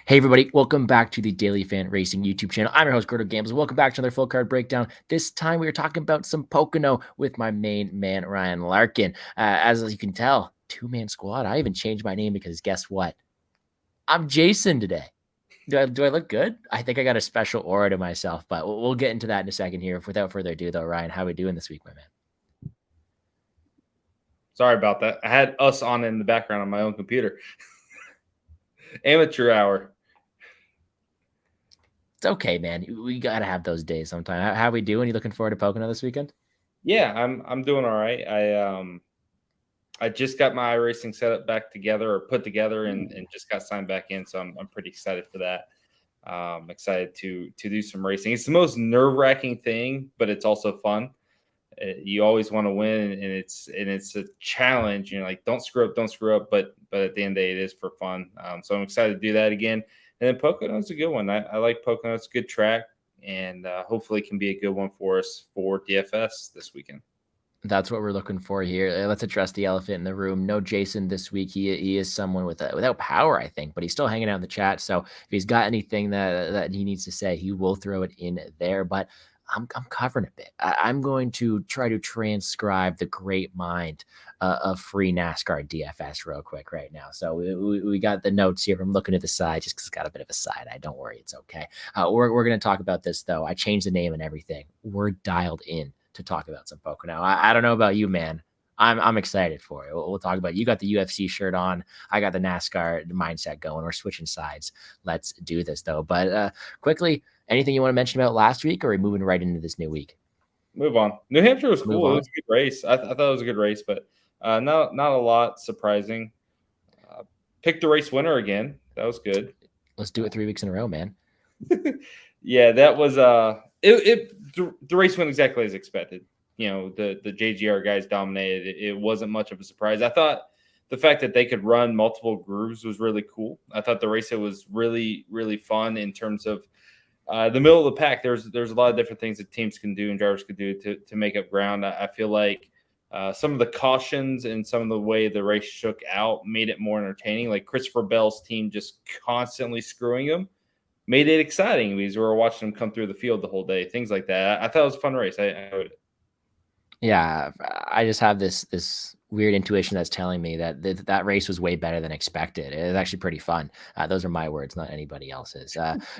Hey everybody, welcome back to the Daily Fan Racing YouTube channel. I'm your host, GordoGambles. Welcome back to another full card breakdown. This time we are talking about some Pocono with my main man, Ryan Larkin. As you can tell, two-man squad. I even changed my name because guess what? I'm Jason today. Do I look good? I think I got a special aura to myself, but we'll get into that in a second here. Without further ado, though, Ryan, how are we doing this week, my man? Sorry about that. I had us on in the background on my own computer. Amateur hour. It's okay, man. We gotta have those days sometime. How are we doing? You looking forward to Pocono this weekend? Yeah, I'm doing all right. I just got my iRacing setup back together or put together and just got signed back in, so I'm pretty excited for that. Excited to do some racing. It's the most nerve-wracking thing, but it's also fun. You always want to win, and it's a challenge. You know, like don't screw up. But at the end of the day, it is for fun. So I'm excited to do that again. And then Pocono's a good one. I like Pocono. It's a good track, and hopefully can be a good one for us for DFS this weekend. That's what we're looking for here. Let's address the elephant in the room. No Jason this week. He is someone without power, I think, but he's still hanging out in the chat. So if he's got anything that he needs to say, he will throw it in there. But I'm covering a bit. I'm going to try to transcribe the great mind of FreeNASCARDFS real quick right now. So we got the notes here. I'm looking at the side just because it's got a bit of a side eye. Don't worry, it's okay. We're going to talk about this though. I changed the name and everything. We're dialed in to talk about some Pocono. I don't know about you, man. I'm excited for it. We'll talk about it. You got the UFC shirt on. I got the NASCAR mindset going. We're switching sides. Let's do this though. But quickly, anything you want to mention about last week, or are we moving right into this new week? Move on. New Hampshire was cool. It was a good race. I thought it was a good race, but not a lot surprising. Picked the race winner again. That was good. Let's do it 3 weeks in a row, man. Yeah, that was the race went exactly as expected. You know, the JGR guys dominated. It wasn't much of a surprise. I thought the fact that they could run multiple grooves was really cool. I thought the race was really, really fun in terms of the middle of the pack. There's a lot of different things that teams can do and drivers could do to make up ground. I feel like some of the cautions and some of the way the race shook out made it more entertaining. Like Christopher Bell's team just constantly screwing them made it exciting because we were watching them come through the field the whole day. Things like that. I thought it was a fun race. I enjoyed it. Yeah, I just have this weird intuition that's telling me that that race was way better than expected. It was actually pretty fun. Those are my words, not anybody else's.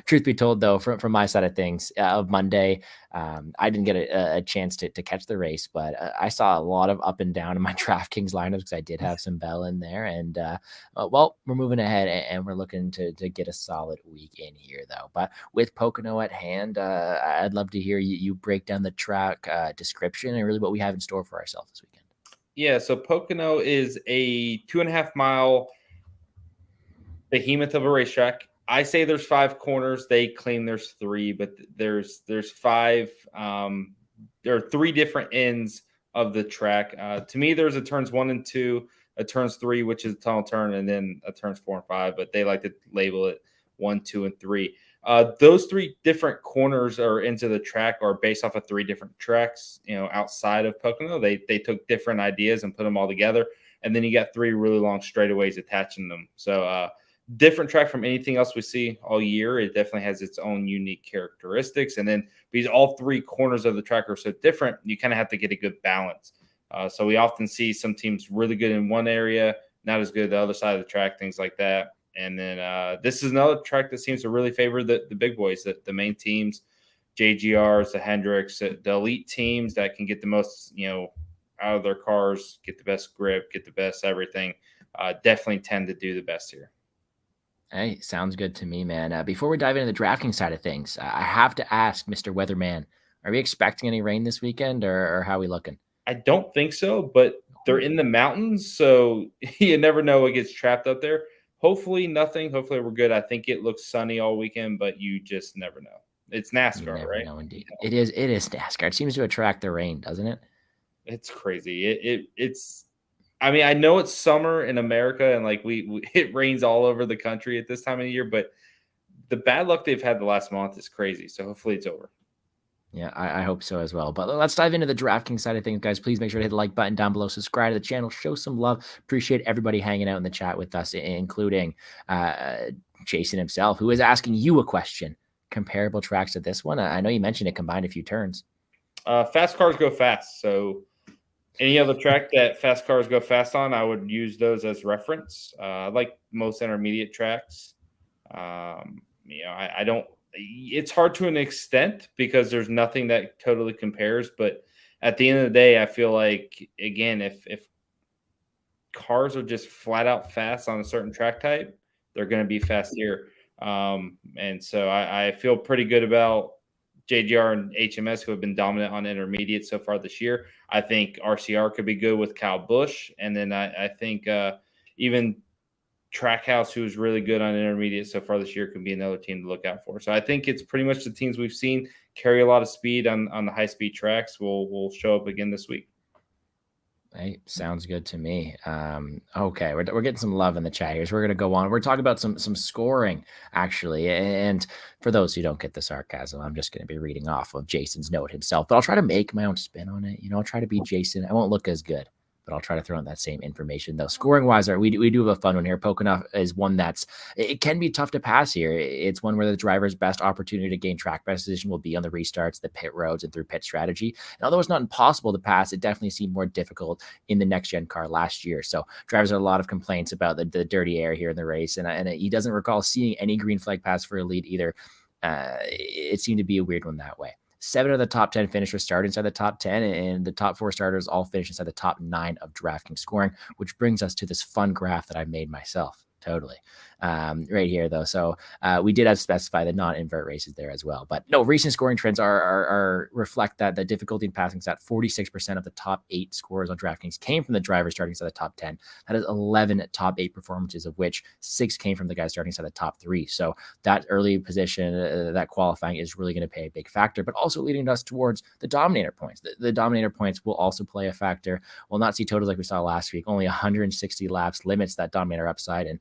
Truth be told, though, from my side of things, of Monday, I didn't get a chance to catch the race, but I saw a lot of up and down in my DraftKings lineups because I did have some Bell in there. And well, we're moving ahead and we're looking to get a solid week in here, though. But with Pocono at hand, I'd love to hear you break down the track description and really what we have in store for ourselves this weekend. Yeah, so Pocono is a 2.5 mile behemoth of a racetrack. I say there's 5 corners. They claim there's 3, but there's 5. There are 3 different ends of the track. To me, there's a turns 1 and 2, a turns 3, which is a tunnel turn, and then a turns 4 and 5. But they like to label it 1, 2, and 3. Those 3 different corners or ends of the track are based off of 3 different tracks, you know, outside of Pocono. They took different ideas and put them all together. And then you got 3 really long straightaways attaching them. So different track from anything else we see all year. It definitely has its own unique characteristics. And then because all 3 corners of the track are so different, you kind of have to get a good balance. So we often see some teams really good in one area, not as good at the other side of the track, things like that. And then this is another track that seems to really favor the big boys, the main teams, JGRs, the Hendricks, the elite teams that can get the most, you know, out of their cars, get the best grip, get the best everything. Definitely tend to do the best here. Hey, sounds good to me, man. Before we dive into the DraftKings side of things, I have to ask Mr. Weatherman, are we expecting any rain this weekend or how are we looking? I don't think so, but they're in the mountains, so you never know what gets trapped up there. Hopefully nothing. Hopefully we're good. I think it looks sunny all weekend, but you just never know. It's NASCAR, right? No, indeed. It is NASCAR. It seems to attract the rain, doesn't it? It's crazy. It's I mean, I know it's summer in America and like we it rains all over the country at this time of the year, but the bad luck they've had the last month is crazy. So hopefully it's over. Yeah, I hope so as well. But let's dive into the DraftKings side of things, guys. Please make sure to hit the like button down below. Subscribe to the channel. Show some love. Appreciate everybody hanging out in the chat with us, including Jason himself, who is asking you a question. Comparable tracks to this one. I know you mentioned it combined a few turns. Fast cars go fast. So any other track that fast cars go fast on, I would use those as reference. Like most intermediate tracks. I don't. It's hard to an extent because there's nothing that totally compares. But at the end of the day, I feel like, again, if cars are just flat out fast on a certain track type, they're going to be fast here. And so I feel pretty good about JGR and HMS, who have been dominant on intermediate so far this year. I think RCR could be good with Kyle Busch. And then I think even Trackhouse, who is really good on intermediate so far this year, could be another team to look out for. So I think it's pretty much the teams we've seen carry a lot of speed on the high-speed tracks will show up again this week. Hey, sounds good to me. Okay, we're getting some love in the chat here. So we're going to go on. We're talking about some scoring, actually. And for those who don't get the sarcasm, I'm just going to be reading off of Jason's note himself. But I'll try to make my own spin on it. I'll try to be Jason. I won't look as good, but I'll try to throw in that same information, though. Scoring-wise, we do have a fun one here. Pocono is one it can be tough to pass here. It's one where the driver's best opportunity to gain track position will be on the restarts, the pit roads, and through pit strategy. And although it's not impossible to pass, it definitely seemed more difficult in the next-gen car last year. So drivers had a lot of complaints about the dirty air here in the race, and he doesn't recall seeing any green flag pass for a lead either. It seemed to be a weird one that way. 7 of the top 10 finishers started inside the top 10, and the top 4 starters all finished inside the top 9 of DraftKings scoring, which brings us to this fun graph that I made myself. Totally. Right here, though. So we did have to specify the non-invert races there as well. But no, recent scoring trends are reflect that the difficulty in passing is at 46% of the top 8 scorers on DraftKings came from the drivers starting inside the top 10. That is 11 top 8 performances, of which 6 came from the guys starting inside the top 3. So that early position, that qualifying is really going to pay a big factor, but also leading us towards the Dominator points. The Dominator points will also play a factor. We'll not see totals like we saw last week. Only 160 laps limits that Dominator upside, and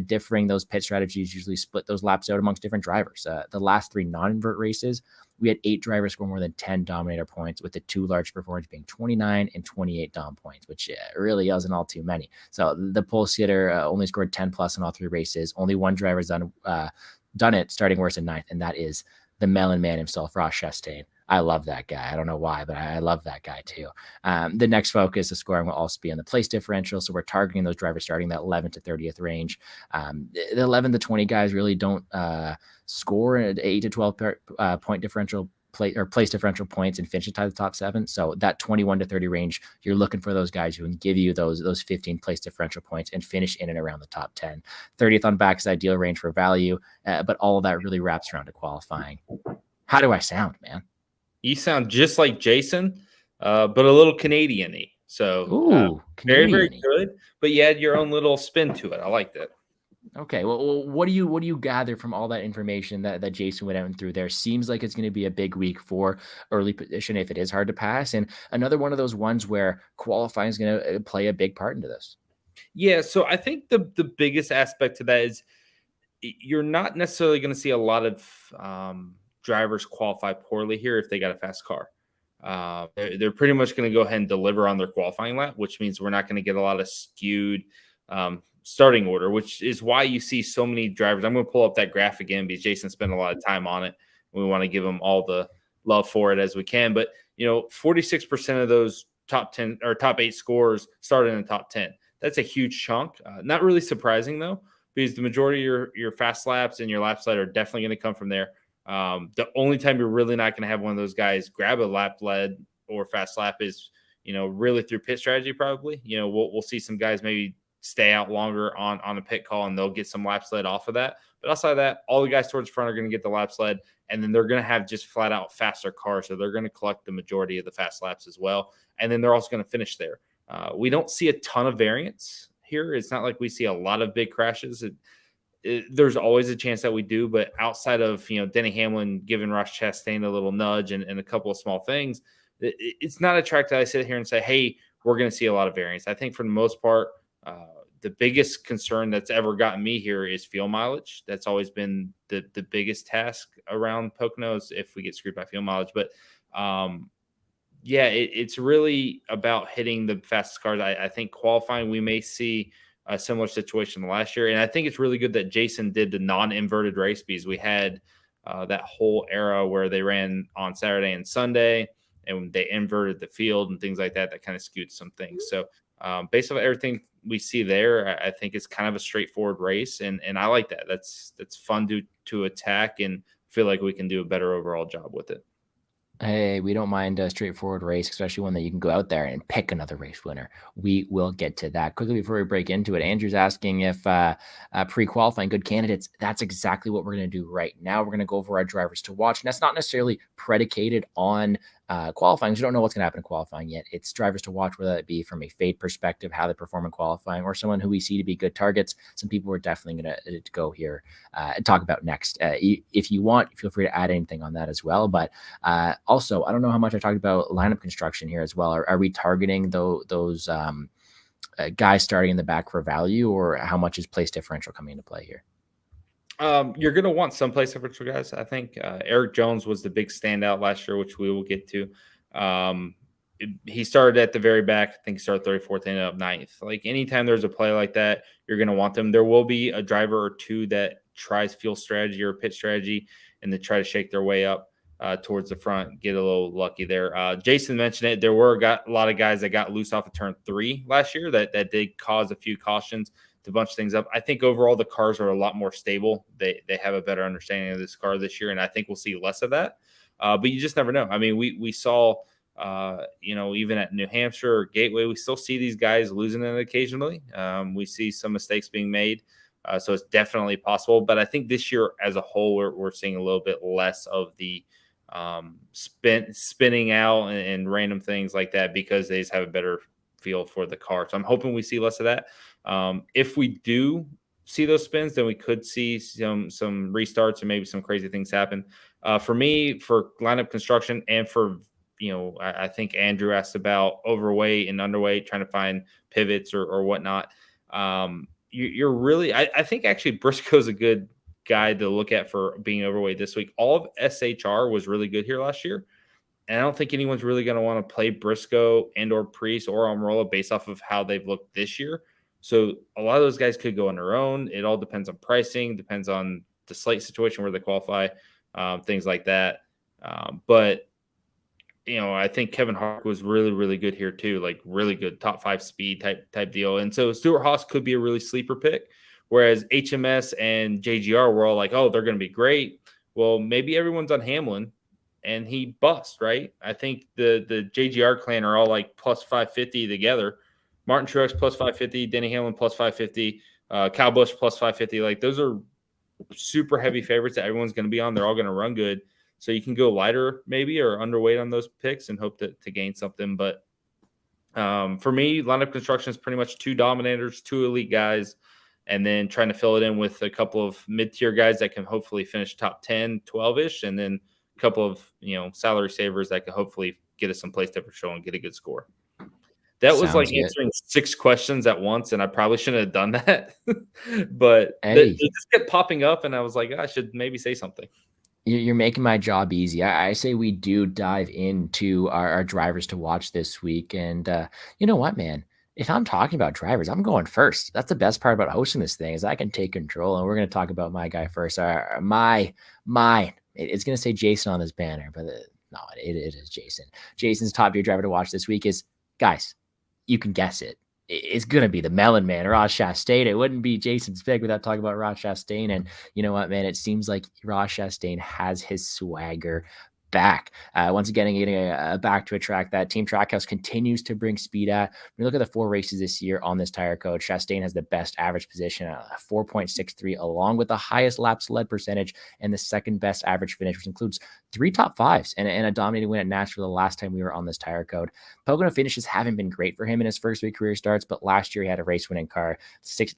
differing those pit strategies usually split those laps out amongst different drivers. The last 3 non-invert races, we had 8 drivers score more than 10 Dominator points, with the 2 large performers being 29 and 28 Dom points, which really isn't all too many. So the pole sitter only scored 10 plus in all 3 races. Only one driver's done it starting worse in 9th, and that is the Melon Man himself, Ross Chastain. I love that guy. I don't know why, but I love that guy too. The next focus of scoring will also be on the place differential. So we're targeting those drivers starting that 11th to 30th range. The 11 to 20 guys really don't score an 8 to 12 point differential place differential points and finish inside the top 7. So that 21 to 30 range, you're looking for those guys who can give you those 15 place differential points and finish in and around the top 10. 30th on back is ideal range for value, but all of that really wraps around to qualifying. How do I sound, man? You sound just like Jason, but a little Canadian-y. So very, very good. But you had your own little spin to it. I like that. Okay. Well, what do you gather from all that information that Jason went out and through there? Seems like it's going to be a big week for early position if it is hard to pass. And another one of those ones where qualifying is going to play a big part into this. Yeah. So I think the biggest aspect to that is you're not necessarily going to see a lot of drivers qualify poorly here if they got a fast car. They're pretty much going to go ahead and deliver on their qualifying lap, which means we're not going to get a lot of skewed starting order, which is why you see so many drivers. I'm going to pull up that graph again because Jason spent a lot of time on it. We want to give him all the love for it as we can. But, 46% of those top 10 or top 8 scores started in the top 10. That's a huge chunk. Not really surprising, though, because the majority of your fast laps and your lap slide are definitely going to come from there. The only time you're really not going to have one of those guys grab a lap lead or fast lap is, really through pit strategy, probably. We'll see some guys maybe stay out longer on a pit call and they'll get some lap sled off of that. But outside of that, all the guys towards the front are going to get the lap sled, and then they're going to have just flat out faster cars. So they're going to collect the majority of the fast laps as well. And then they're also going to finish there. We don't see a ton of variance here. It's not like we see a lot of big crashes. There's always a chance that we do, but outside of, Denny Hamlin giving Ross Chastain a little nudge and a couple of small things, it's not a track that I sit here and say, hey, we're going to see a lot of variance. I think for the most part, the biggest concern that's ever gotten me here is fuel mileage. That's always been the biggest task around Poconos if we get screwed by fuel mileage. But it's really about hitting the fastest cars. I think qualifying, we may see a similar situation last year. And I think it's really good that Jason did the non-inverted race, because we had that whole era where they ran on Saturday and Sunday, and they inverted the field and things like that. That kind of skewed some things. So based on everything we see there, I think it's kind of a straightforward race, and I like that. That's fun to attack, and feel like we can do a better overall job with it. Hey, we don't mind a straightforward race, especially one that you can go out there and pick another race winner. We will get to that quickly before we break into it. Andrew's asking if pre-qualifying good candidates. That's exactly what we're going to do right now. We're going to go over our drivers to watch. And that's not necessarily predicated on qualifying. We don't know what's going to happen in qualifying yet. It's drivers to watch, whether it be from a fade perspective, how they perform in qualifying, or someone who we see to be good targets. Some people we're definitely going to go here and talk about next. If you want, feel free to add anything on that as well. But also, I don't know how much I talked about lineup construction here as well. Are we targeting those guys starting in the back for value, or how much is place differential coming into play here? You're going to want some place differential guys. I think Erik Jones was the big standout last year, which we will get to. He started at the very back. I think he started 34th, ended up 9th. Like, anytime there's a play like that, you're going to want them. There will be a driver or two that tries fuel strategy or pit strategy, and they try to shake their way up towards the front, get a little lucky there. Jason mentioned it. There were a lot of guys that got loose off of turn 3 last year that did cause a few cautions to bunch things up. I think overall the cars are a lot more stable. They have a better understanding of this car this year, and I think we'll see less of that. But you just never know. I mean, we saw, even at New Hampshire or Gateway, we still see these guys losing it occasionally. We see some mistakes being made. So it's definitely possible. But I think this year as a whole, we're seeing a little bit less of the spinning out and random things like that, because they just have a better feel for the car. So I'm hoping we see less of that. If we do see those spins, then we could see some restarts and maybe some crazy things happen. For me, for lineup construction, and for, I think Andrew asked about overweight and underweight, trying to find pivots or whatnot. You're really, I think actually Briscoe's a good guy to look at for being overweight this week. All of SHR was really good here last year, and I don't think anyone's really going to want to play Briscoe and or Priest or Almirola based off of how they've looked this year. So a lot of those guys could go on their own. It all depends on pricing, depends on the slate situation where they qualify, things like that. But I think Kevin Harvick was really, really good here too, like really good top 5 speed type deal. And so Stuart Haas could be a really sleeper pick, whereas HMS and JGR were all like, oh, they're going to be great. Well, maybe everyone's on Hamlin and he busts, right? I think the JGR clan are all like plus 550 together. Martin Truex plus 550, Denny Hamlin plus 550, Kyle Busch plus 550. Like, those are super heavy favorites that everyone's going to be on. They're all going to run good. So you can go lighter maybe or underweight on those picks and hope to gain something. But for me, lineup construction is pretty much 2 dominators, 2 elite guys, and then trying to fill it in with a couple of mid-tier guys that can hopefully finish top 10, 12-ish, and then a couple of, salary savers that can hopefully get us some place differential and get a good score. That was like answering 6 questions at once, and I probably shouldn't have done that. But they just kept popping up, and I was like, I should maybe say something. You're making my job easy. I say we do dive into our drivers to watch this week. And you know what, man? If I'm talking about drivers, I'm going first. That's the best part about hosting this thing, is I can take control. And we're going to talk about my guy first. Mine. It's going to say Jason on this banner, but no, it is Jason. Jason's top tier driver to watch this week is, guys, you can guess it. It's going to be the Melon Man, Ross Chastain. It wouldn't be Jason's pick without talking about Ross Chastain. And you know what, man? It seems like Ross Chastain has his swagger back. Once again, getting back to a track that Team Trackhouse continues to bring speed at. When you look at the 4 races this year on this tire code, Chastain has the best average position at 4.63, along with the highest laps led percentage and the second best average finish, which includes 3 top 5s and a dominating win at Nashville the last time we were on this tire code. Pocono finishes haven't been great for him in his first week career starts, but last year he had a race-winning car,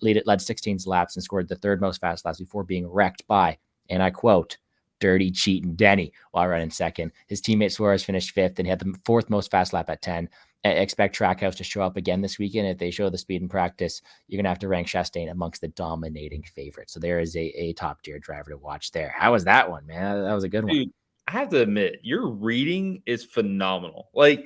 led 16 laps and scored the 3rd most fast laps before being wrecked by, and I quote, dirty cheating Denny while running 2nd. His teammate Suarez finished 5th and he had the 4th most fast lap at 10. Expect Trackhouse to show up again this weekend. If they show the speed in practice, you're going to have to rank Chastain amongst the dominating favorites. So there is a top tier driver to watch there. How was that one, man? That was a good one. Dude, I have to admit, your reading is phenomenal. Like,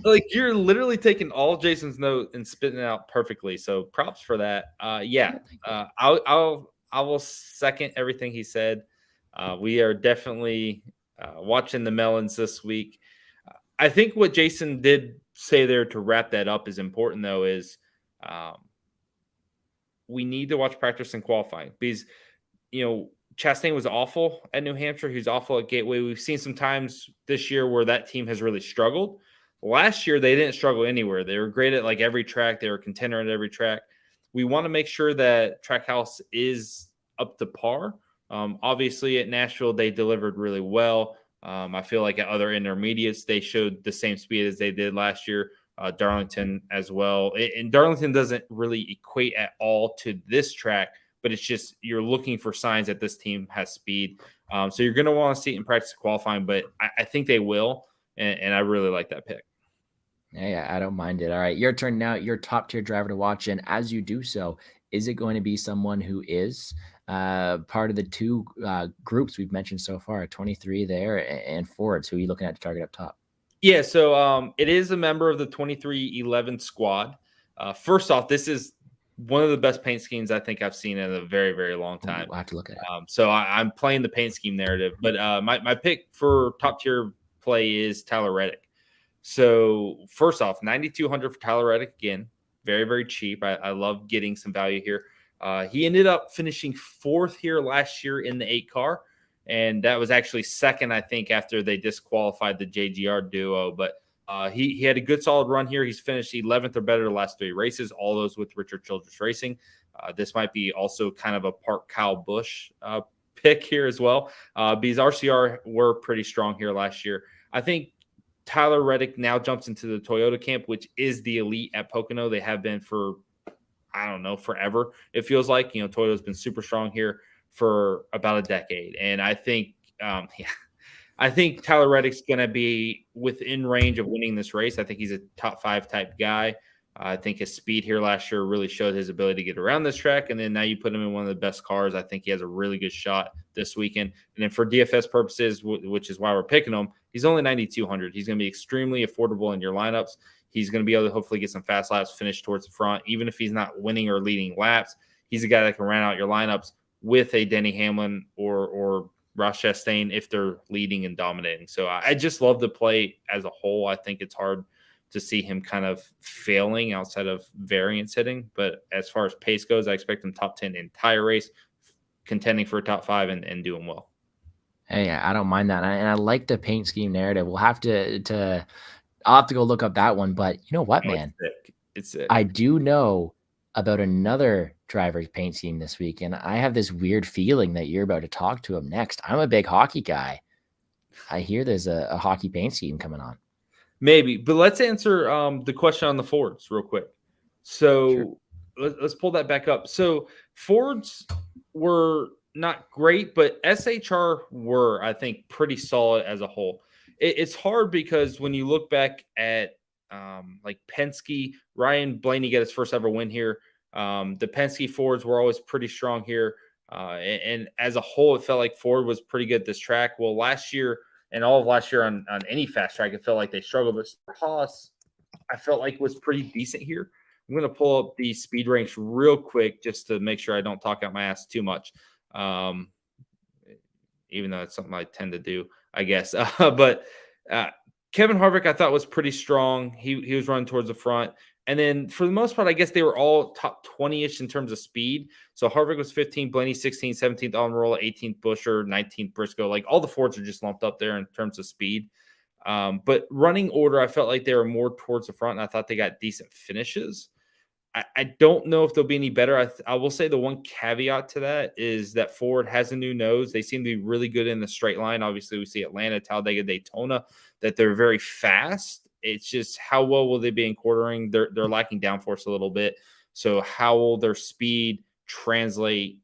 Like, you're literally taking all Jason's note and spitting it out perfectly. So props for that. Yeah. Thank you. I will second everything he said. We are definitely watching the melons this week. I think what Jason did say there to wrap that up is important, though, is um, we need to watch practice and qualifying because, Chastain was awful at New Hampshire. He was awful at Gateway. We've seen some times this year where that team has really struggled. Last year, they didn't struggle anywhere. They were great at like every track. They were a contender at every track. We want to make sure that Trackhouse is up to par. Obviously, at Nashville, they delivered really well. I feel like at other intermediates, they showed the same speed as they did last year. Darlington as well. And Darlington doesn't really equate at all to this track, but it's just you're looking for signs that this team has speed. So you're going to want to see it in practice qualifying, but I think they will, and I really like that pick. Yeah, I don't mind it. All right, your turn now. Your top tier driver to watch, and as you do so, is it going to be someone who is part of the two groups we've mentioned so far, 23 there and Fords? Who are you looking at to target up top? Yeah, so it is a member of the 2311 squad. First off, this is one of the best paint schemes I think I've seen in a very, very long time. Ooh, I have to look at it. So I'm playing the paint scheme narrative, but my pick for top tier play is Tyler Reddick. So first off, 9,200 for Tyler Reddick again, very, very cheap. I love getting some value here. He ended up finishing fourth here last year in the 8 car. And that was actually second, I think, after they disqualified the JGR duo. But he had a good solid run here. He's finished 11th or better the last 3 races, all those with Richard Childress Racing. This might be also kind of a part Kyle Busch pick here as well, because RCR were pretty strong here last year. I think Tyler Reddick now jumps into the Toyota camp, which is the elite at Pocono. They have been for, I don't know, forever. It feels like, Toyota's been super strong here for about a decade. And I think, I think Tyler Reddick's going to be within range of winning this race. I think he's a top 5 type guy. I think his speed here last year really showed his ability to get around this track. And then now you put him in one of the best cars. I think he has a really good shot this weekend. And then for DFS purposes, which is why we're picking him, he's only 9,200. He's going to be extremely affordable in your lineups. He's going to be able to hopefully get some fast laps, finish towards the front. Even if he's not winning or leading laps, he's a guy that can round out your lineups with a Denny Hamlin or Ross Chastain if they're leading and dominating. So I just love the play as a whole. I think it's hard to see him kind of failing outside of variance hitting. But as far as pace goes, I expect him top 10 entire race, contending for a top 5 and doing well. Hey, I don't mind that. And I like the paint scheme narrative. We'll have I'll have to go look up that one. But you know what, man? It's sick. I do know about another driver's paint scheme this week, and I have this weird feeling that you're about to talk to him next. I'm a big hockey guy. I hear there's a hockey paint scheme coming on. Maybe, but let's answer the question on the Fords real quick. So Sure. let's pull that back up. So Fords were not great, but SHR were, I think, pretty solid as a whole. It's hard because when you look back at like Penske, Ryan Blaney got his first ever win here. The Penske Fords were always pretty strong here. And as a whole, it felt like Ford was pretty good at this track. Well, last year and all of last year on any fast track, it felt like they struggled. But Haas, I felt like was pretty decent here. I'm going to pull up the speed ranks real quick just to make sure I don't talk out my ass too much. Even though it's something I tend to do, I guess. But Kevin Harvick, I thought was pretty strong. He was running towards the front. And then for the most part, I guess they were all top 20-ish in terms of speed. So Harvick was 15, Blaney 16, 17th Almirola, 18th Busher, 19th Briscoe. Like all the Fords are just lumped up there in terms of speed. But running order, I felt like they were more towards the front, and I thought they got decent finishes. I don't know if they'll be any better. I will say the one caveat to that is that Ford has a new nose. They seem to be really good in the straight line. Obviously, we see Atlanta, Talladega, Daytona, that they're very fast. It's just how well will they be in quartering? They're lacking downforce a little bit. So how will their speed translate?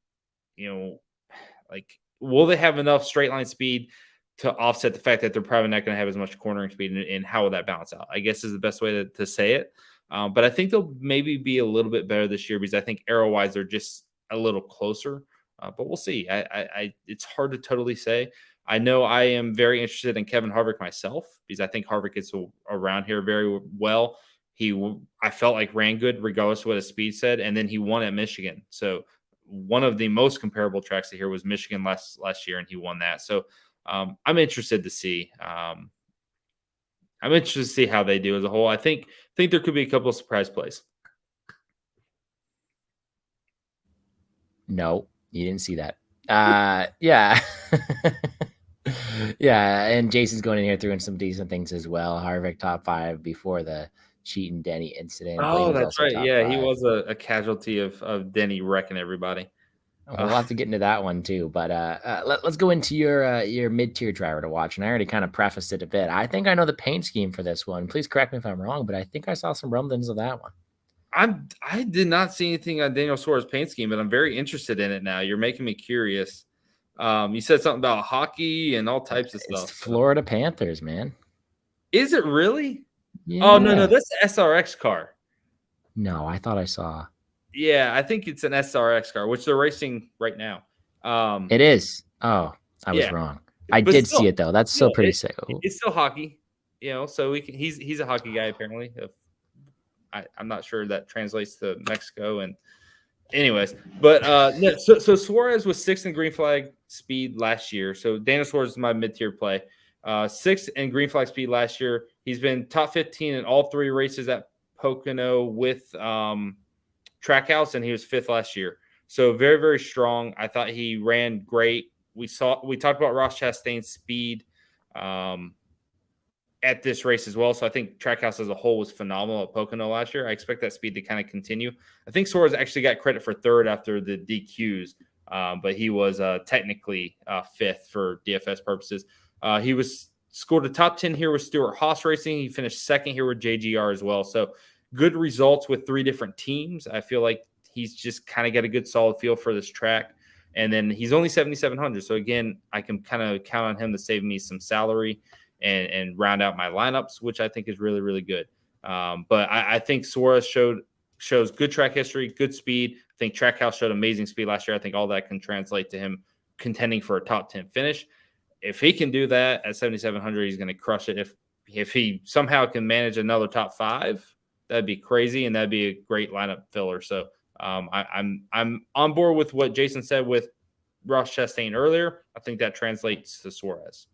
Like will they have enough straight line speed to offset the fact that they're probably not going to have as much cornering speed? And how will that balance out? I guess is the best way to say it. But I think they'll maybe be a little bit better this year because I think arrow-wise they're just a little closer. But we'll see. It's hard to totally say. I know I am very interested in Kevin Harvick myself because I think Harvick gets around here very well. I felt like ran good regardless of what his speed said, and then he won at Michigan. So one of the most comparable tracks to here was Michigan last year, and he won that. So I'm interested to see. I'm interested to see how they do as a whole. I think there could be a couple of surprise plays. No, you didn't see that. Yeah. Yeah, and Jason's going in here throwing some decent things as well. Harvick top 5 before the cheating Denny incident. Oh, was that's also right. top Yeah, 5. he was a casualty of Denny wrecking everybody. We'll have to get into that one too, but let's go into your mid-tier driver to watch. And I already kind of prefaced it a bit. I think I know the paint scheme for this one. Please correct me if I'm wrong, but I think I saw some rumblings of that one. I did not see anything on Daniel Suarez paint scheme, but I'm very interested in it now. You're making me curious. You said something about hockey and all types of stuff. It's Florida Panthers, man. Is it really? Yeah. Oh no, that's the SRX car. No, I thought I saw. Yeah, I think it's an SRX car, which they're racing right now. It is. Oh, I was wrong. I did see it though. That's still pretty sick. It's still hockey, so he's a hockey guy apparently. I'm not sure that translates to Mexico and anyways, but so Suarez was 6th in green flag speed last year. So Daniel Suarez is my mid-tier play. 6th in green flag speed last year. He's been top 15 in all 3 races at Pocono with Trackhouse, and he was 5th last year. So very, very strong. I thought he ran great. We talked about Ross Chastain's speed at this race as well. So I think Trackhouse as a whole was phenomenal at Pocono last year. I expect that speed to kind of continue. I think Suarez actually got credit for 3rd after the DQs, but he was technically 5th for DFS purposes. He scored a top 10 here with Stewart Haas Racing. He finished 2nd here with JGR as well. So good results with 3 different teams. I feel like he's just kind of got a good solid feel for this track. And then he's only 7,700. So again, I can kind of count on him to save me some salary and round out my lineups, which I think is really, really good. But I think Suarez shows good track history, good speed. I think Trackhouse showed amazing speed last year. I think all that can translate to him contending for a top 10 finish. If he can do that at 7,700, he's going to crush it. If he somehow can manage another top 5, that'd be crazy, and that'd be a great lineup filler. So I'm on board with what Jason said with Ross Chastain earlier. I think that translates to Suarez.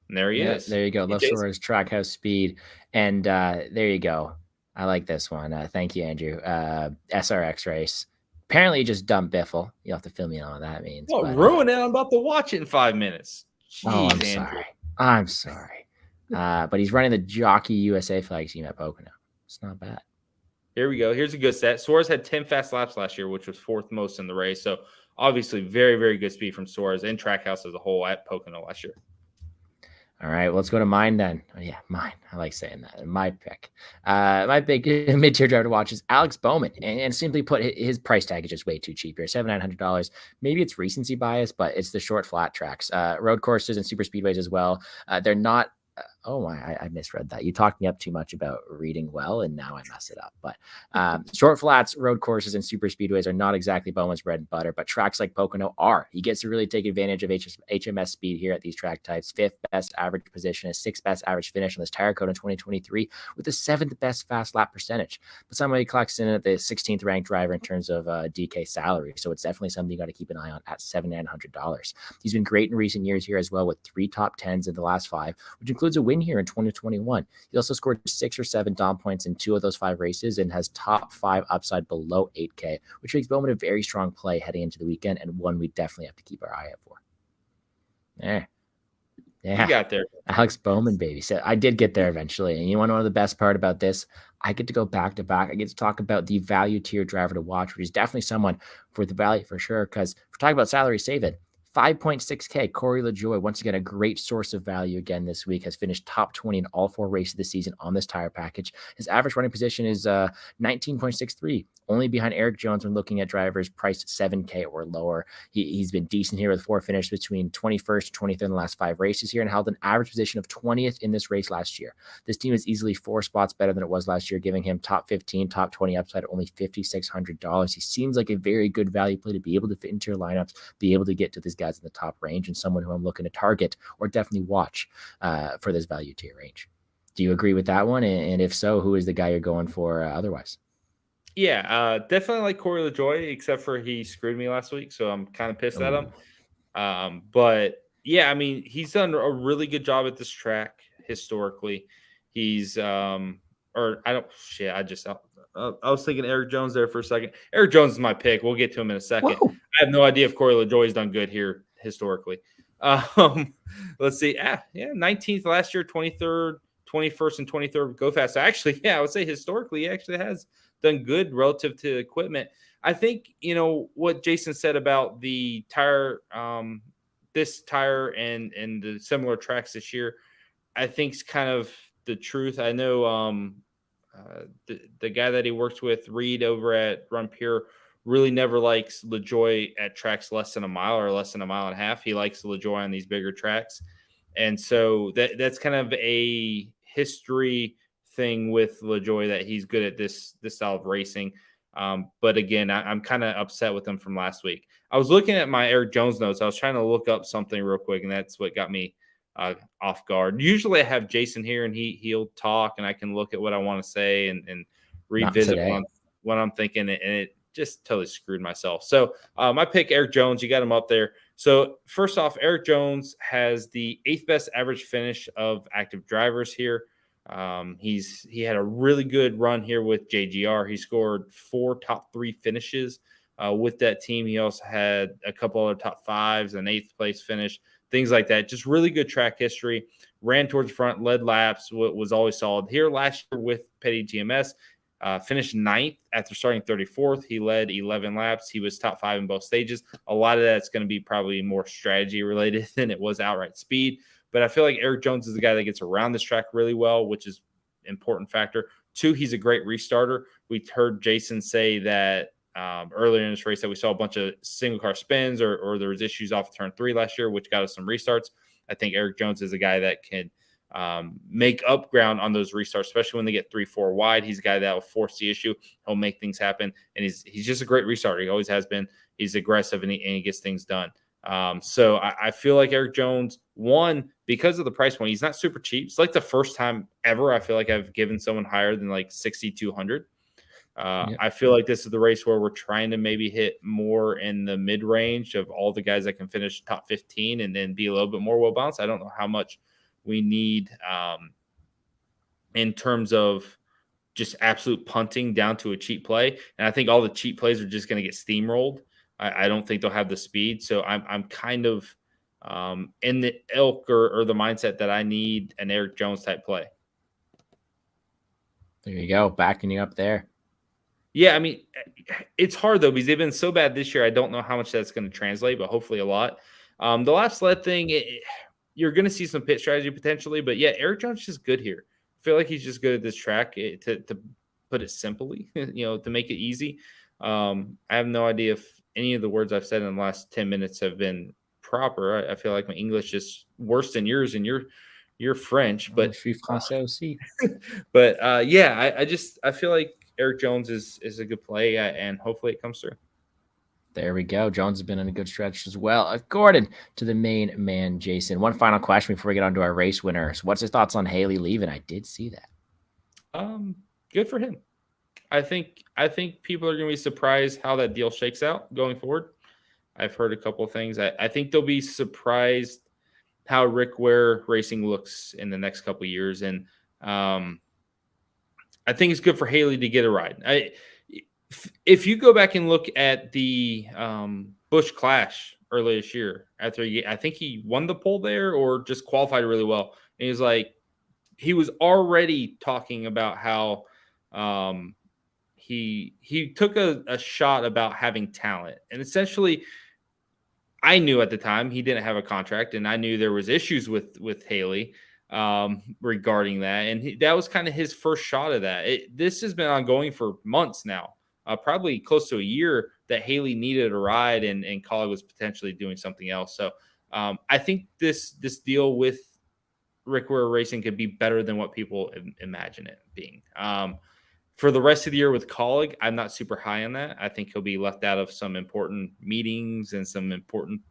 And there he is. There you go. Love Suarez Trackhouse speed. And there you go. I like this one. Thank you, Andrew. SRX race. Apparently you just dumped Biffle. You'll have to fill me in on what that means. Ruin it. I'm about to watch it in 5 minutes. Jeez, I'm sorry. But he's running the Jockey USA flag scheme at Pocono. It's not bad. Here we go. Here's a good set. Suarez had 10 fast laps last year, which was 4th most in the race. So obviously very, very good speed from Suarez and Trackhouse as a whole at Pocono last year. All right, well, let's go to mine then. Oh, yeah, mine. I like saying that. My pick. My big mid-tier driver to watch is Alex Bowman. And simply put, his price tag is just way too cheap here. $7,900. Maybe it's recency bias, but it's the short flat tracks. Road courses and super speedways as well. They're not I misread that. You talked me up too much about reading well, and now I mess it up. But short flats, road courses, and super speedways are not exactly Bowman's bread and butter, but tracks like Pocono are. He gets to really take advantage of HMS speed here at these track types. 5th best average position, a 6th best average finish on this tire code in 2023, with the 7th best fast lap percentage. But somebody clocks in at the 16th ranked driver in terms of DK salary, so it's definitely something you got to keep an eye on at $7,900. He's been great in recent years here as well, with 3 top 10s in the last 5, which includes a win here in 2021. He also scored 6 or 7 Dom points in 2 of those 5 races and has top 5 upside below 8K, which makes Bowman a very strong play heading into the weekend, and one we definitely have to keep our eye out for. Yeah. You got there. Alex Bowman, baby. So I did get there eventually. And you want to know the best part about this? I get to go back to back. I get to talk about the value tier driver to watch, which is definitely someone for the value for sure. Because if we're talking about salary, save it. 5.6K, Corey LaJoie, once again, a great source of value again this week, has finished top 20 in all 4 races this season on this tire package. His average running position is 19.63, only behind Erik Jones when looking at drivers priced 7K or lower. He's been decent here with 4 finishes between 21st to 23rd in the last 5 races here and held an average position of 20th in this race last year. This team is easily 4 spots better than it was last year, giving him top 15, top 20 upside at only $5,600. He seems like a very good value play to be able to fit into your lineups, be able to get to these guys in the top range, and someone who I'm looking to target or definitely watch for this value tier range. Do you agree with that one? And if so, who is the guy you're going for otherwise? Yeah, definitely like Corey LaJoie, except for he screwed me last week, so I'm kind of pissed at him. But yeah, I mean, he's done a really good job at this track historically. He's or I don't shit. I was thinking Erik Jones there for a second. Erik Jones is my pick. We'll get to him in a second. Whoa. I have no idea if Corey LaJoie's done good here historically. Let's see. Yeah, 19th last year, 23rd, 21st, and 23rd. Go fast. So actually, yeah, I would say historically, he actually has done good relative to equipment. I think, what Jason said about the tire, this tire and the similar tracks this year, I think is kind of the truth. I know the guy that he works with, Reed over at Run Pure, really never likes LaJoie at tracks less than a mile or less than a mile and a half. He likes LaJoie on these bigger tracks. And so that's kind of a history thing with LaJoie, that he's good at this style of racing. But again, I'm kind of upset with him from last week. I was looking at my Erik Jones notes. I was trying to look up something real quick, and that's what got me off guard. Usually I have Jason here, and he'll talk, and I can look at what I want to say and revisit what I'm thinking, and it just totally screwed myself. So my pick, Erik Jones, you got him up there. So first off, Erik Jones has the 8th best average finish of active drivers here. He had a really good run here with JGR. He scored 4 top 3 finishes with that team. He also had a couple other top 5s, an 8th place finish, things like that. Just really good track history. Ran towards the front, led laps, was always solid. Here last year with Petty GMS, finished 9th after starting 34th. He led 11 laps. He was top 5 in both stages. A lot of that's going to be probably more strategy related than it was outright speed. But I feel like Erik Jones is the guy that gets around this track really well, which is an important factor. 2, he's a great restarter. We heard Jason say that earlier in this race that we saw a bunch of single car spins or there was issues off turn 3 last year, which got us some restarts. I think Erik Jones is a guy that can make up ground on those restarts, especially when they get 3-4 wide. He's a guy that will force the issue. He'll make things happen. And he's just a great restarter. He always has been. He's aggressive and he gets things done. So I feel like Erik Jones, one, because of the price point, he's not super cheap. It's like the first time ever I feel like I've given someone higher than like 6,200. I feel like this is the race where we're trying to maybe hit more in the mid range of all the guys that can finish top 15 and then be a little bit more well balanced. I don't know how much we need in terms of just absolute punting down to a cheap play. And I think all the cheap plays are just going to get steamrolled. I don't think they'll have the speed. So I'm kind of in the ilk or the mindset that I need an Erik Jones type play. There you go. Backing you up there. Yeah, I mean, it's hard, though, because they've been so bad this year. I don't know how much that's going to translate, but hopefully a lot. The lap sled thing, you're going to see some pit strategy potentially. But, yeah, Erik Jones is just good here. I feel like he's just good at this track, to put it simply, to make it easy. I have no idea if any of the words I've said in the last 10 minutes have been proper. I feel like my English is worse than yours and your French. But but yeah, I feel like Erik Jones is a good play, and hopefully it comes through. There we go. Jones has been in a good stretch as well. Gordon, to the main man, Jason. One final question before we get on to our race winners. What's his thoughts on Haley leaving? I did see that. Good for him. I think people are going to be surprised how that deal shakes out going forward. I've heard a couple of things. I think they'll be surprised how Rick Ware Racing looks in the next couple of years, and I think it's good for Haley to get a ride. If you go back and look at the Busch Clash earlier this year, I think he won the pole there or just qualified really well. And he was already talking about how he took a shot about having talent. And essentially, I knew at the time he didn't have a contract, and I knew there was issues with Haley regarding that. And that was kind of his first shot of that. This has been ongoing for months now. probably close to a year, that Haley needed a ride and Kaulig was potentially doing something else. So I think this deal with Rick Ware Racing could be better than what people imagine it being. For the rest of the year with Kaulig, I'm not super high on that. I think he'll be left out of some important meetings and some important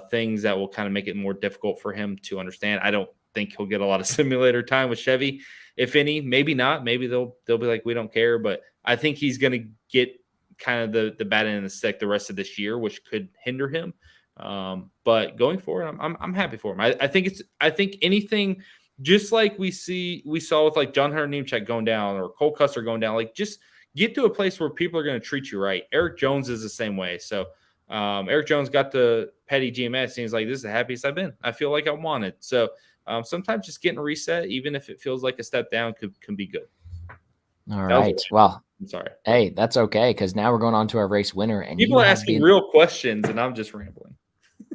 things that will kind of make it more difficult for him to understand. I don't think he'll get a lot of simulator time with Chevy, if any. Maybe not. Maybe they'll be like, we don't care. But I think he's going to get kind of the bad end of the stick the rest of this year, which could hinder him. But going forward, I'm happy for him. I think anything, just like we saw with like John Hunter Nemechek going down or Cole Custer going down, like just get to a place where people are going to treat you right. Erik Jones is the same way. So Erik Jones got the petty GMS and he's like, this is the happiest I've been. I feel like I wanted. So sometimes just getting a reset, even if it feels like a step down, can be good. All right. Well, I'm sorry. Hey, that's okay, because now we're going on to our race winner, and people are asking real questions, and I'm just rambling.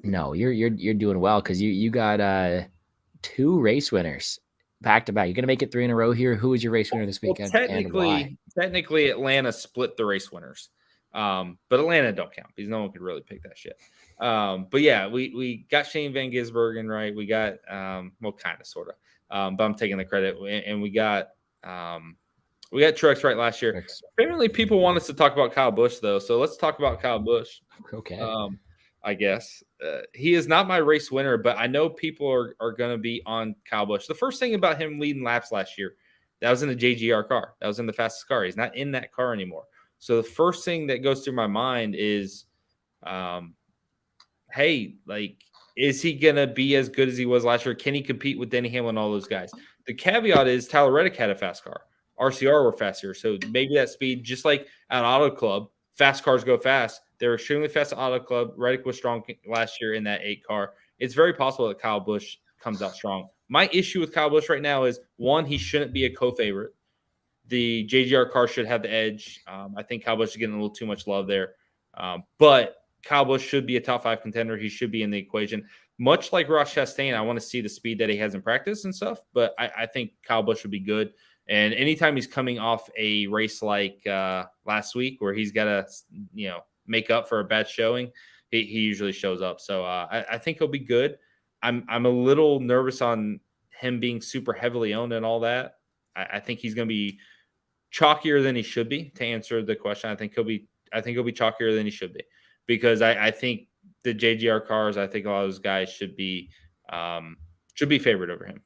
No, you're doing well, because you got 2 race winners back to back. You're gonna make it 3 in a row here. Who is your race winner this weekend? Technically, Atlanta split the race winners, but Atlanta don't count because no one could really pick that shit. But yeah, we got Shane Van Gisbergen right. We got well, kind of, sort of, but I'm taking the credit, and we got Truex right last year. Apparently, people want us to talk about Kyle Busch, though. So let's talk about Kyle Busch. Okay. I guess. He is not my race winner, but I know people are going to be on Kyle Busch. The first thing about him leading laps last year, that was in the JGR car. That was in the fastest car. He's not in that car anymore. So the first thing that goes through my mind is, hey, like, is he going to be as good as he was last year? Can he compete with Denny Hamlin and all those guys? The caveat is Tyler Reddick had a fast car. RCR were faster. So maybe that speed, just like at Auto Club, fast cars go fast. They're extremely fast at Auto Club. Reddick was strong last year in that 8 car. It's very possible that Kyle Busch comes out strong. My issue with Kyle Busch right now is, one, he shouldn't be a co-favorite. The JGR car should have the edge. I think Kyle Busch is getting a little too much love there. But Kyle Busch should be a top 5 contender. He should be in the equation. Much like Ross Chastain, I want to see the speed that he has in practice and stuff, but I think Kyle Busch would be good. And anytime he's coming off a race like last week where he's got to, make up for a bad showing, he usually shows up. So I think he'll be good. I'm a little nervous on him being super heavily owned and all that. I think he's going to be chalkier than he should be. To answer the question, I think he'll be chalkier than he should be, because I think the JGR cars, I think a lot of those guys should be favored over him.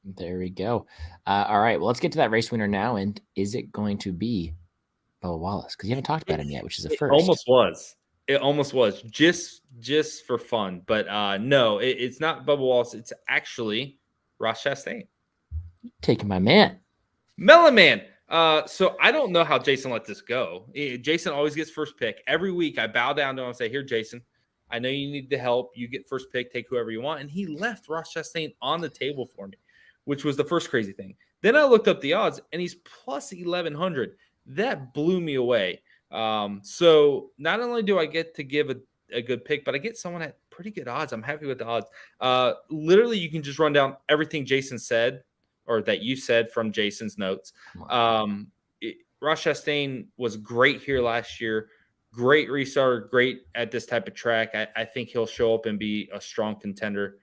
There we go. All right. Well, let's get to that race winner now. And is it going to be Bubba Wallace? Because you haven't talked about him yet, which is a first. It almost was just for fun. But no, it's not Bubba Wallace. It's actually Ross Chastain. Taking my man. Melon Man. So I don't know how Jason let this go. Jason always gets first pick. Every week I bow down to him and say, here, Jason, I know you need the help. You get first pick, take whoever you want. And he left Ross Chastain on the table for me, which was the first crazy thing. Then I looked up the odds, and he's plus 1,100. That blew me away. So not only do I get to give a good pick, but I get someone at pretty good odds. I'm happy with the odds. Literally, you can just run down everything Jason said, or that you said from Jason's notes. Ross Chastain was great here last year. Great restarter, great at this type of track. I think he'll show up and be a strong contender.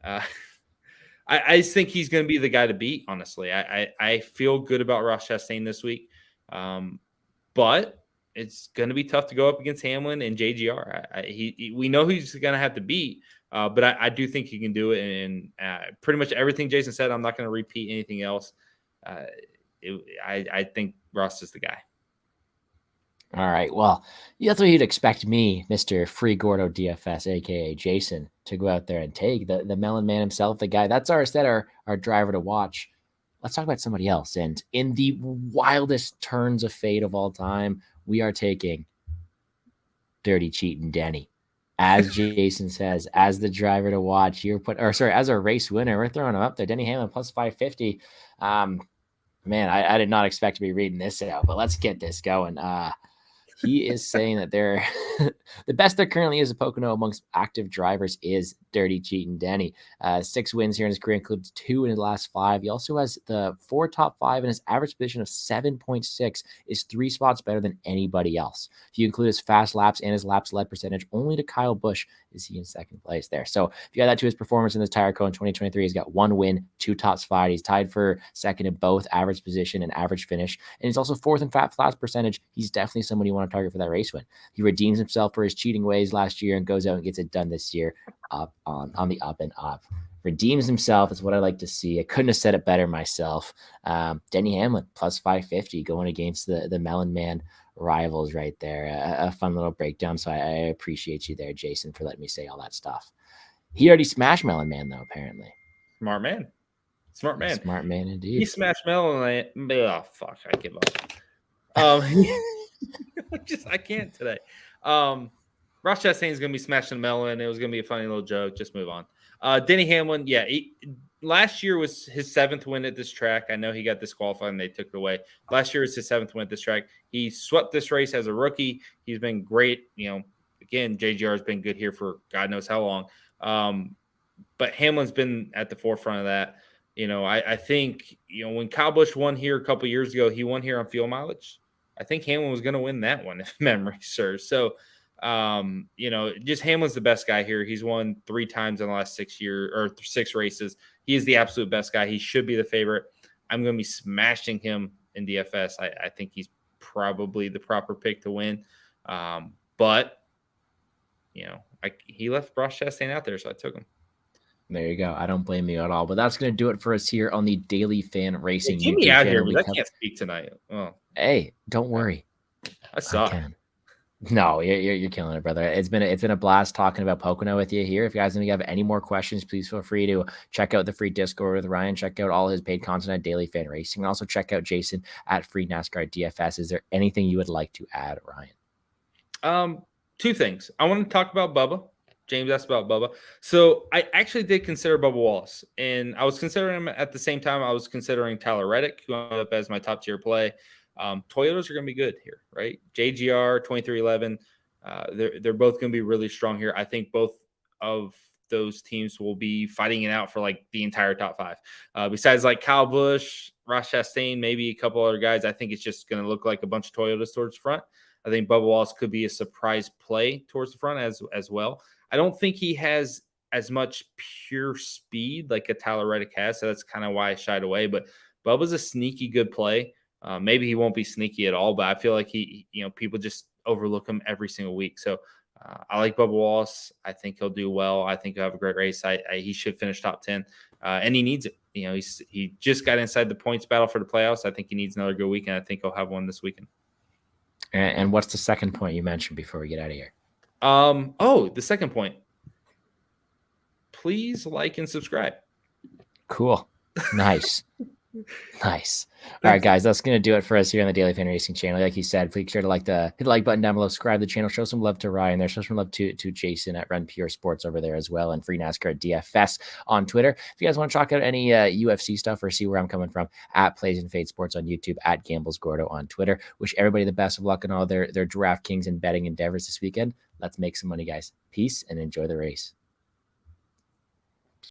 I just think he's going to be the guy to beat, honestly. I feel good about Ross Chastain this week. But it's going to be tough to go up against Hamlin and JGR. We know he's going to have to beat, but I do think he can do it. And pretty much everything Jason said, I'm not going to repeat anything else. I think Ross is the guy. All right. Well, that's what you'd expect me, Mr. Free Gordo DFS, a.k.a. Jason, to go out there and take the Melon Man himself, the guy. That's our driver to watch. Let's talk about somebody else. And in the wildest turns of fate of all time, we are taking Dirty Cheatin' Denny. As Jason says, as the driver to watch, as our race winner, we're throwing him up there. Denny Hamlin plus 550. Man, I did not expect to be reading this out, but let's get this going. He is saying that they're the best there currently is a Pocono amongst active drivers is Dirty Cheating Danny. 6 wins here in his career, includes 2 in his last 5. He also has the 4 top 5, and his average position of 7.6 is 3 spots better than anybody else. If you include his fast laps and his laps led percentage, only to Kyle Busch is he in second place there. So if you add that to his performance in this Tire Co in 2023, he's got 1 win, 2 tops 5. He's tied for second in both average position and average finish, and he's also 4th in fat flats percentage. He's definitely someone you want to target for that race win. He redeems himself for his cheating ways last year and goes out and gets it done this year up on the up and up. Redeems himself is what I like to see. I couldn't have said it better myself. Denny Hamlin plus 550 going against the Melon Man rivals right there. A fun little breakdown. So I appreciate you there, Jason, for letting me say all that stuff. He already smashed Melon Man though, apparently. Smart man. Smart man. Smart man indeed. He smashed Melon Man. Oh fuck, I give up. I can't today. Ross Chastain is going to be smashing Melon. It was going to be a funny little joke. Just move on. Denny Hamlin, yeah. Last year was his 7th win at this track. I know he got disqualified and they took it away. Last year was his 7th win at this track. He swept this race as a rookie. He's been great. Again, JGR has been good here for God knows how long. But Hamlin's been at the forefront of that. I think, when Kyle Busch won here a couple years ago, he won here on fuel mileage. I think Hamlin was going to win that one if memory serves. So, just Hamlin's the best guy here. He's won 3 times in the last 6 years or 6 races. He is the absolute best guy. He should be the favorite. I'm going to be smashing him in DFS. I think he's probably the proper pick to win. But he left Ross Chastain out there, so I took him. There you go. I don't blame you at all. But that's going to do it for us here on the Daily Fan Racing. Get me out here, but I can't speak tonight. Oh. Hey, don't worry. I suck. No, you're killing it, brother. It's been a blast talking about Pocono with you here. If you guys have any more questions, please feel free to check out the free Discord with Ryan. Check out all his paid content at Daily Fan Racing. And also check out Jason at FreeNASCARDFS. Is there anything you would like to add, Ryan? 2 things. I want to talk about Bubba. James asked about Bubba. So I actually did consider Bubba Wallace, and I was considering him at the same time I was considering Tyler Reddick, who ended up as my top tier play. Toyotas are going to be good here, right? JGR 2311. They're both going to be really strong here. I think both of those teams will be fighting it out for like the entire top 5. Besides like Kyle Busch, Ross Chastain, maybe a couple other guys, I think it's just going to look like a bunch of Toyotas towards the front. I think Bubba Wallace could be a surprise play towards the front as well. I don't think he has as much pure speed like a Tyler Reddick has, so that's kind of why I shied away. But Bubba's a sneaky good play. Maybe he won't be sneaky at all, but I feel like people just overlook him every single week. So I like Bubba Wallace. I think he'll do well. I think he'll have a great race. He should finish top 10, and he needs it. He just got inside the points battle for the playoffs. I think he needs another good weekend. I think he'll have one this weekend. And what's the second point you mentioned before we get out of here? The second point. Please like and subscribe. Cool. Nice. Nice. All right, guys, that's going to do it for us here on the Daily Fan Racing channel. Like he said, please sure to hit the like button down below, subscribe to the channel, show some love to Ryan there, show some love to Jason at Run Pure Sports over there as well, and FreeNASCARDFS on Twitter. If you guys want to check out any UFC stuff or see where I'm coming from, at Plays and Fade Sports on YouTube, at Gambles Gordo on Twitter. Wish everybody the best of luck in all their DraftKings and betting endeavors this weekend. Let's make some money, guys. Peace and enjoy the race.